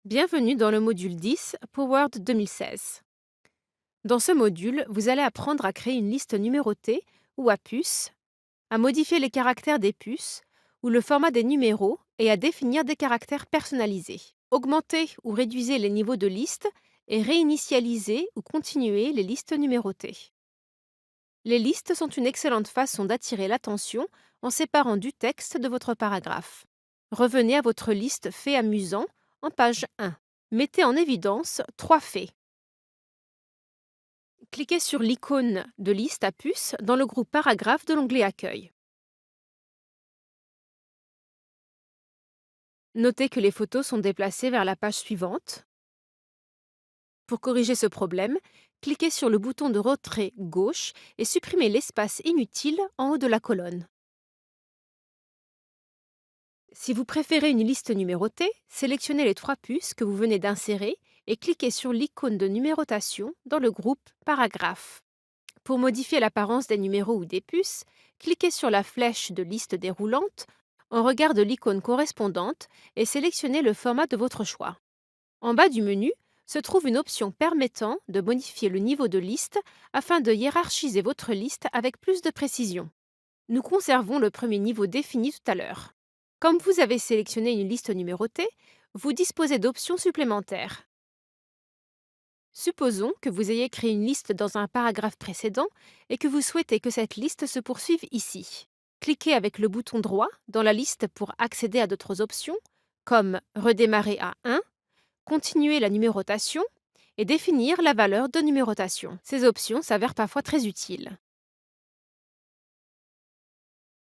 Bienvenue dans le module 10 PowerWord 2016. Dans ce module, vous allez apprendre à créer une liste numérotée ou à puces, à modifier les caractères des puces ou le format des numéros et à définir des caractères personnalisés. Augmentez ou réduisez les niveaux de liste et réinitialisez ou continuez les listes numérotées. Les listes sont une excellente façon d'attirer l'attention en séparant du texte de votre paragraphe. Revenez à votre liste fait amusant en page 1. Mettez en évidence 3 faits. Cliquez sur l'icône de liste à puce dans le groupe paragraphe de l'onglet Accueil. Notez que les photos sont déplacées vers la page suivante. Pour corriger ce problème, cliquez sur le bouton de retrait gauche et supprimez l'espace inutile en haut de la colonne. Si vous préférez une liste numérotée, sélectionnez les 3 puces que vous venez d'insérer et cliquez sur l'icône de numérotation dans le groupe Paragraphe. Pour modifier l'apparence des numéros ou des puces, cliquez sur la flèche de liste déroulante en regard de l'icône correspondante et sélectionnez le format de votre choix. En bas du menu se trouve une option permettant de modifier le niveau de liste afin de hiérarchiser votre liste avec plus de précision. Nous conservons le premier niveau défini tout à l'heure. Comme vous avez sélectionné une liste numérotée, vous disposez d'options supplémentaires. Supposons que vous ayez créé une liste dans un paragraphe précédent et que vous souhaitez que cette liste se poursuive ici. Cliquez avec le bouton droit dans la liste pour accéder à d'autres options, comme redémarrer à 1, continuer la numérotation et définir la valeur de numérotation. Ces options s'avèrent parfois très utiles.